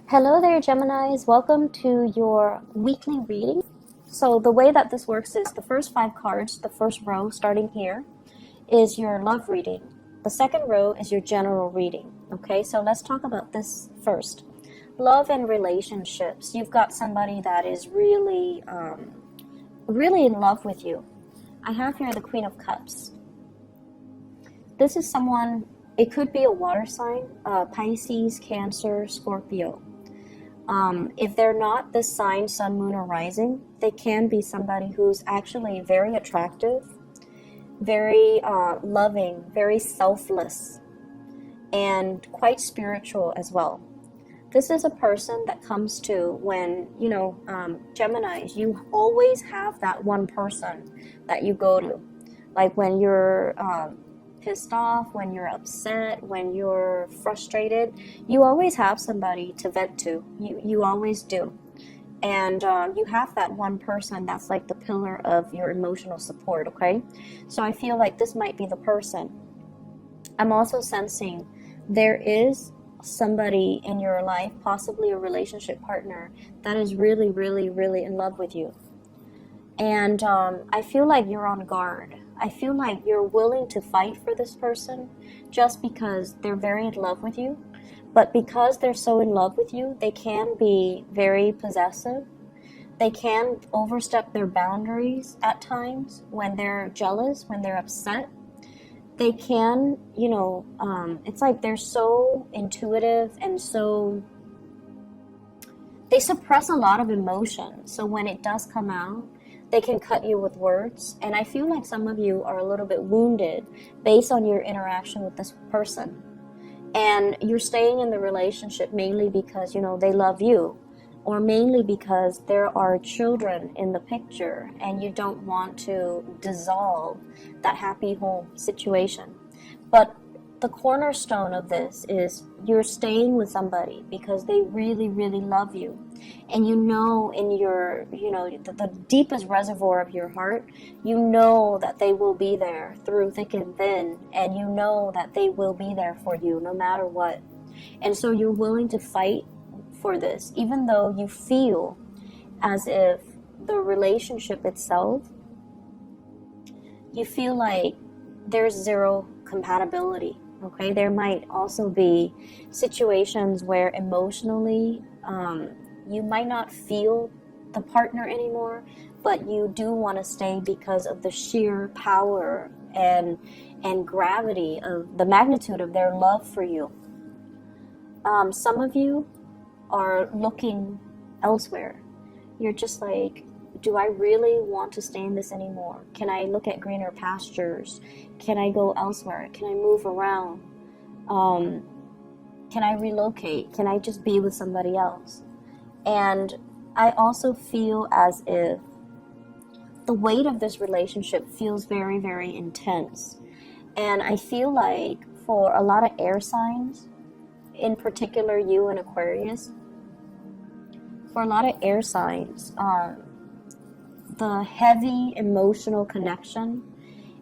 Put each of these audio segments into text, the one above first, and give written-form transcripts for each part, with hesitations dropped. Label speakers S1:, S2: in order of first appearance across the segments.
S1: Hello there, Geminis. Welcome to your weekly reading. So the way that this works is the first 5 cards, the first row starting here, is your love reading. The second row is your general reading. Okay, so let's talk about this first. Love and relationships. You've got somebody that is really in love with you. I have here the Queen of Cups. This is someone, it could be a water sign, Pisces, Cancer, Scorpio. If they're not this sign, sun, moon, or rising, they can be somebody who's actually very attractive, very loving, very selfless, and quite spiritual as well. This is a person that comes to when, Geminis, you always have that one person that you go to. Like when you're pissed off, when you're upset, when you're frustrated, you always have somebody to vent to. You always do. And you have that one person that's like the pillar of your emotional support, okay? So I feel like this might be the person. I'm also sensing there is somebody in your life, possibly a relationship partner, that is really, really, really in love with you. And I feel like you're on guard. I feel like you're willing to fight for this person just because they're very in love with you. But because they're so in love with you, they can be very possessive. They can overstep their boundaries at times when they're jealous, when they're upset. They can, it's like they're so intuitive and so, they suppress a lot of emotion. So when it does come out, they can cut you with words. And I feel like some of you are a little bit wounded based on your interaction with this person. And you're staying in the relationship mainly because, they love you. Or mainly because there are children in the picture and you don't want to dissolve that happy home situation. But the cornerstone of this is you're staying with somebody because they really, really love you. And in your, the deepest reservoir of your heart, that they will be there through thick and thin. And that they will be there for you no matter what. And so you're willing to fight for this, even though you feel as if the relationship itself, you feel like there's zero compatibility. Okay, there might also be situations where emotionally you might not feel the partner anymore, but you do want to stay because of the sheer power and gravity of the magnitude of their love for you. Some of you are looking elsewhere. You're just like, do I really want to stay in this anymore? Can I look at greener pastures? Can I go elsewhere? Can I move around? Can I relocate? Can I just be with somebody else? And I also feel as if the weight of this relationship feels very, very intense. And I feel like for a lot of air signs, in particular you and Aquarius, for a lot of air signs, the heavy emotional connection,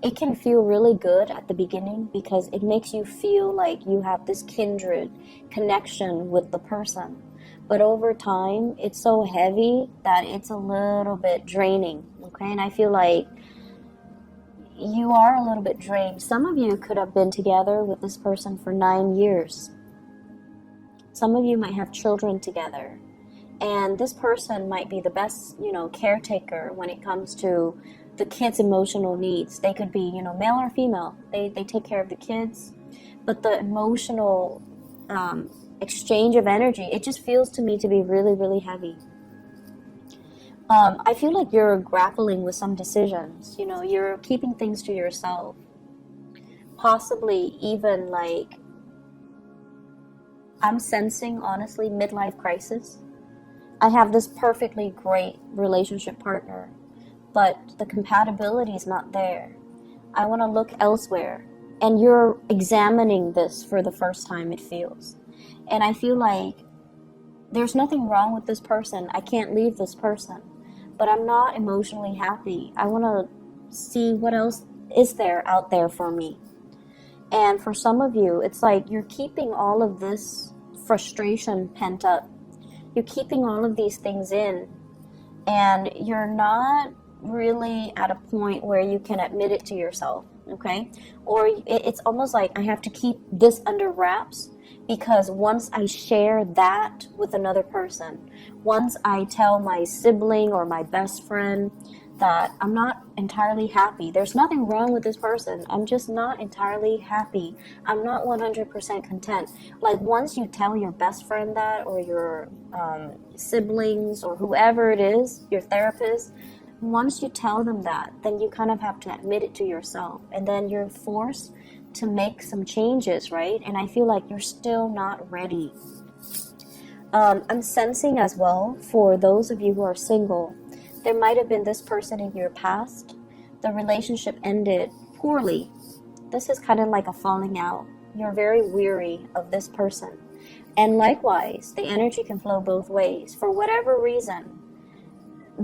S1: it can feel really good at the beginning because it makes you feel like you have this kindred connection with the person. But over time, it's so heavy that it's a little bit draining, okay? And I feel like you are a little bit drained. Some of you could have been together with this person for 9 years. Some of you might have children together. And this person might be the best, caretaker when it comes to the kids' emotional needs. They could be, male or female. They take care of the kids. But the emotional exchange of energy, it just feels to me to be really, really heavy. I feel like you're grappling with some decisions. You're keeping things to yourself. Possibly even like, I'm sensing, honestly, midlife crisis. I have this perfectly great relationship partner, but the compatibility is not there. I want to look elsewhere. And you're examining this for the first time, it feels. And I feel like there's nothing wrong with this person. I can't leave this person. But I'm not emotionally happy. I want to see what else is there out there for me. And for some of you, it's like you're keeping all of this frustration pent up. You're keeping all of these things in, and you're not really at a point where you can admit it to yourself, okay? Or it's almost like I have to keep this under wraps, because once I share that with another person, once I tell my sibling or my best friend that I'm not entirely happy, there's nothing wrong with this person, I'm just not entirely happy, I'm not 100% content. Like, once you tell your best friend that, or your siblings, or whoever it is, your therapist, once you tell them that, then you kind of have to admit it to yourself, and then you're forced to make some changes, right? And I feel like you're still not ready. I'm sensing as well, for those of you who are single, there might have been this person in your past. The relationship ended poorly. This is kind of like a falling out. You're very weary of this person. And likewise, the energy can flow both ways. For whatever reason,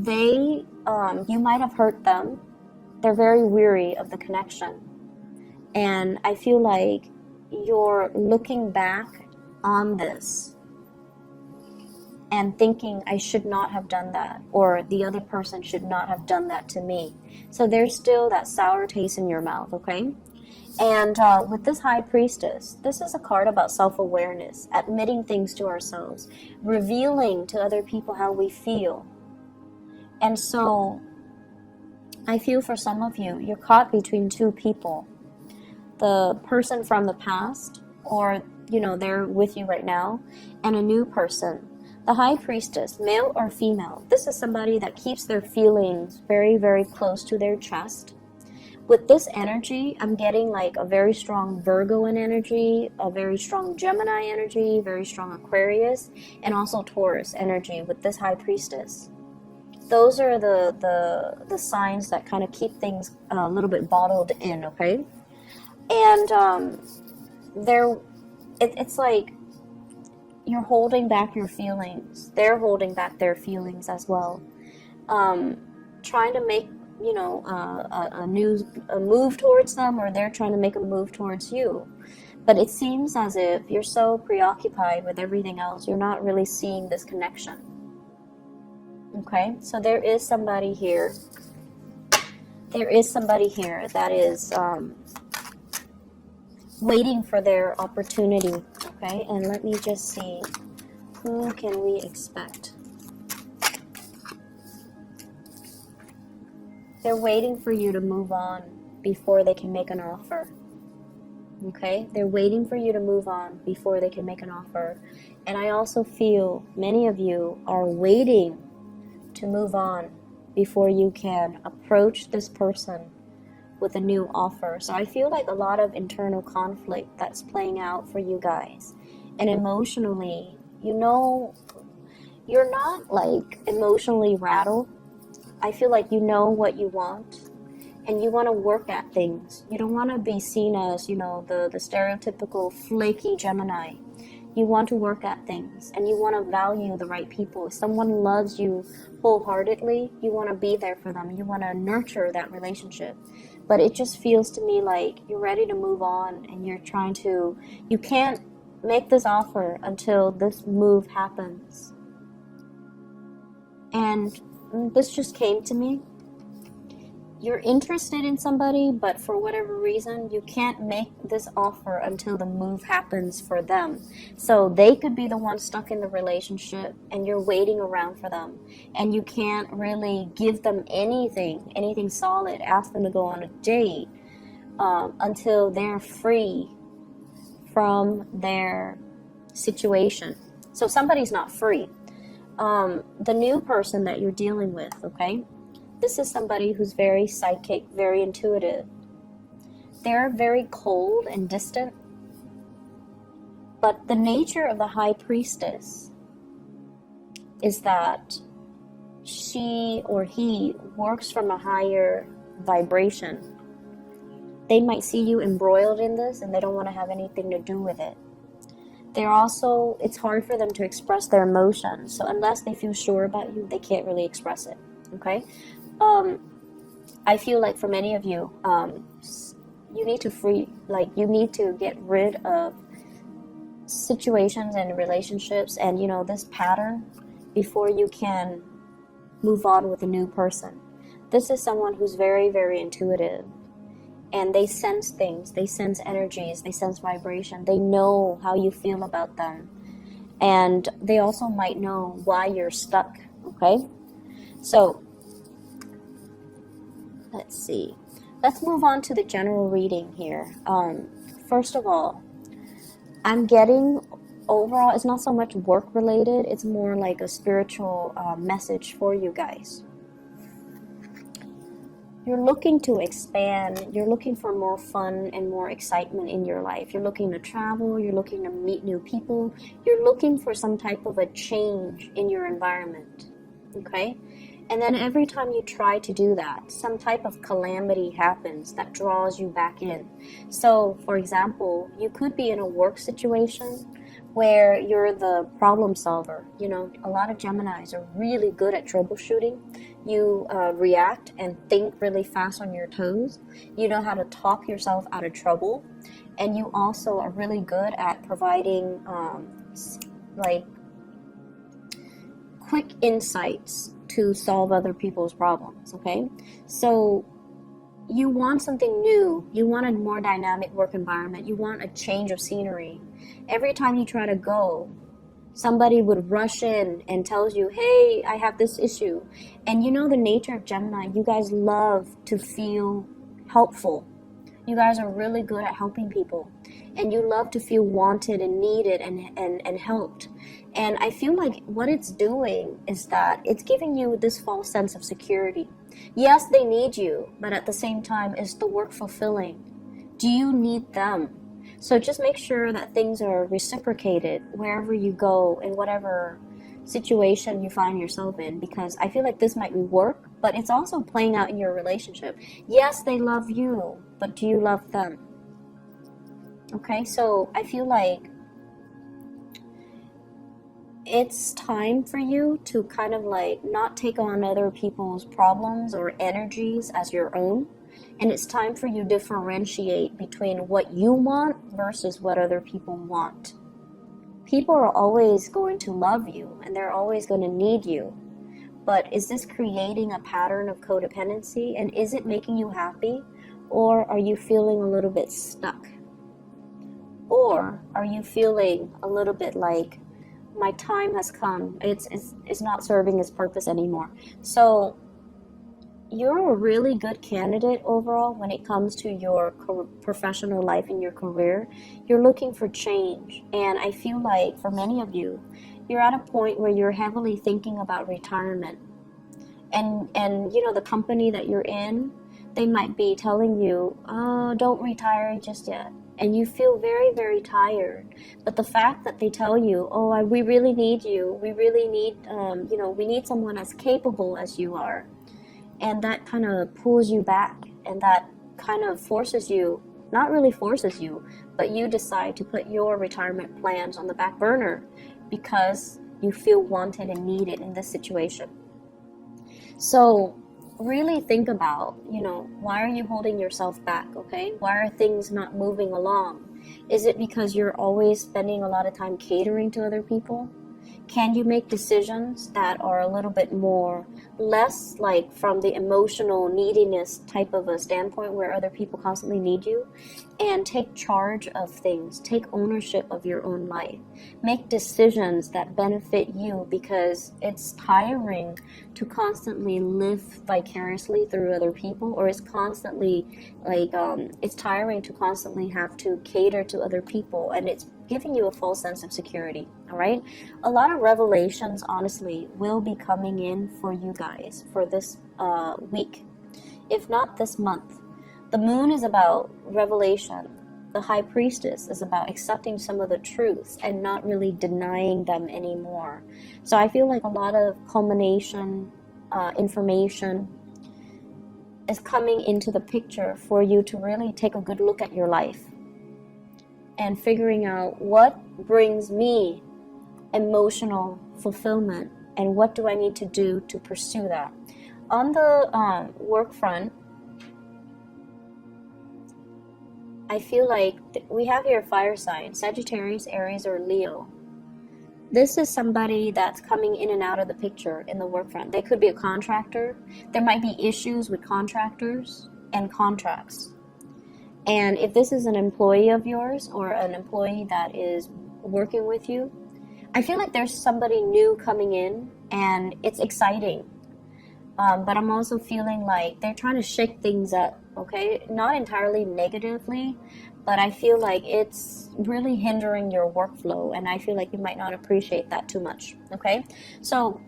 S1: you might have hurt them. They're very weary of the connection. And I feel like you're looking back on this and thinking, I should not have done that, or the other person should not have done that to me. So there's still that sour taste in your mouth, okay? And with this High Priestess, this is a card about self-awareness, admitting things to ourselves, revealing to other people how we feel. And so I feel for some of you, you're caught between two people. The person from the past, or, they're with you right now, and a new person. The High Priestess, male or female, this is somebody that keeps their feelings very, very close to their chest. With this energy, I'm getting like a very strong Virgo energy, a very strong Gemini energy, very strong Aquarius, and also Taurus energy with this High Priestess. Those are the signs that kind of keep things a little bit bottled in, okay? And it's like you're holding back your feelings. They're holding back their feelings as well. Trying to make, a move towards them, or they're trying to make a move towards you. But it seems as if you're so preoccupied with everything else, you're not really seeing this connection. Okay? So there is somebody here. There is somebody here that is waiting for their opportunity. Okay, and let me just see, who can we expect? They're waiting for you to move on before they can make an offer. Okay, they're waiting for you to move on before they can make an offer. And I also feel many of you are waiting to move on before you can approach this person with a new offer. So I feel like a lot of internal conflict that's playing out for you guys. And emotionally, you're not like emotionally rattled. I feel like you know what you want, and you want to work at things. You don't want to be seen as, the stereotypical flaky Gemini. You want to work at things, and you want to value the right people. If someone loves you wholeheartedly, you want to be there for them. You want to nurture that relationship. But it just feels to me like you're ready to move on, and you can't make this offer until this move happens. And this just came to me. You're interested in somebody, but for whatever reason, you can't make this offer until the move happens for them. So they could be the one stuck in the relationship, and you're waiting around for them. And you can't really give them anything solid, ask them to go on a date, until they're free from their situation. So somebody's not free. The new person that you're dealing with, okay? This is somebody who's very psychic, very intuitive. They're very cold and distant. But the nature of the High Priestess is that she or he works from a higher vibration. They might see you embroiled in this, and they don't want to have anything to do with it. It's hard for them to express their emotions. So unless they feel sure about you, they can't really express it. Okay? I feel like for many of you, you need to get rid of situations and relationships and, you know, this pattern before you can move on with a new person. This is someone who's very, very intuitive, and they sense things, they sense energies, they sense vibration, they know how you feel about them, and they also might know why you're stuck. Okay, so let's see, let's move on to the general reading here. First of all, I'm getting overall, it's not so much work related, it's more like a spiritual message for you guys. You're looking to expand, you're looking for more fun and more excitement in your life. You're looking to travel, you're looking to meet new people, you're looking for some type of a change in your environment, okay? And then every time you try to do that, some type of calamity happens that draws you back in. So, for example, you could be in a work situation where you're the problem solver. You know, a lot of Geminis are really good at troubleshooting. You react and think really fast on your toes. You know how to talk yourself out of trouble. And you also are really good at providing like quick insights to solve other people's problems, okay? So you want something new, you want a more dynamic work environment, you want a change of scenery. Every time you try to go, somebody would rush in and tells you, hey, I have this issue. And you know the nature of Gemini, you guys love to feel helpful. You guys are really good at helping people. And you love to feel wanted and needed and helped. And I feel like what it's doing is that it's giving you this false sense of security. Yes, they need you, but at the same time, is the work fulfilling? Do you need them? So just make sure that things are reciprocated wherever you go, in whatever situation you find yourself in, because I feel like this might be work, but it's also playing out in your relationship. Yes, they love you, but do you love them? Okay, so I feel like it's time for you to kind of like not take on other people's problems or energies as your own. And it's time for you to differentiate between what you want versus what other people want. People are always going to love you and they're always going to need you. But is this creating a pattern of codependency? And is it making you happy? Or are you feeling a little bit stuck? Or are you feeling a little bit like, my time has come, it's not serving its purpose anymore? So you're a really good candidate overall when it comes to your professional life and your career. You're looking for change, and I feel like for many of you, you're at a point where you're heavily thinking about retirement. And you know, the company that you're in, they might be telling you, oh, don't retire just yet. And you feel very, very tired. But the fact that they tell you, oh, we really need you, we really need, you know, we need someone as capable as you are. And that kind of pulls you back, and that kind of forces you, not really forces you, but you decide to put your retirement plans on the back burner because you feel wanted and needed in this situation. So really think about, you know, why are you holding yourself back, okay? Why are things not moving along? Is it because you're always spending a lot of time catering to other people? Can you make decisions that are a little bit more, less like from the emotional neediness type of a standpoint where other people constantly need you, and take charge of things, take ownership of your own life, make decisions that benefit you, because it's tiring to constantly live vicariously through other people, or it's constantly like, it's tiring to constantly have to cater to other people, and it's giving you a false sense of security. All right, a lot of revelations honestly will be coming in for you guys for this week, if not this month. The moon is about revelation. The high priestess is about accepting some of the truths and not really denying them anymore. So I feel like a lot of culmination information is coming into the picture for you to really take a good look at your life and figuring out what brings me emotional fulfillment and what do I need to do to pursue that. On the work front, I feel like we have here fire signs, Sagittarius, Aries, or Leo. This is somebody that's coming in and out of the picture in the work front. They could be a contractor. There might be issues with contractors and contracts. And if this is an employee of yours or an employee that is working with you, I feel like there's somebody new coming in and it's exciting. But I'm also feeling like they're trying to shake things up, okay? Not entirely negatively, but I feel like it's really hindering your workflow, and I feel like you might not appreciate that too much, okay? So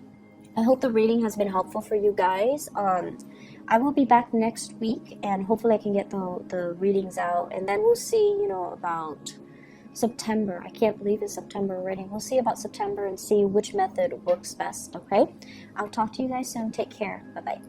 S1: I hope the reading has been helpful for you guys. I will be back next week, and hopefully I can get the readings out, and then we'll see, you know, about September. I can't believe it's September already. We'll see about September and see which method works best, okay? I'll talk to you guys soon. Take care. Bye-bye.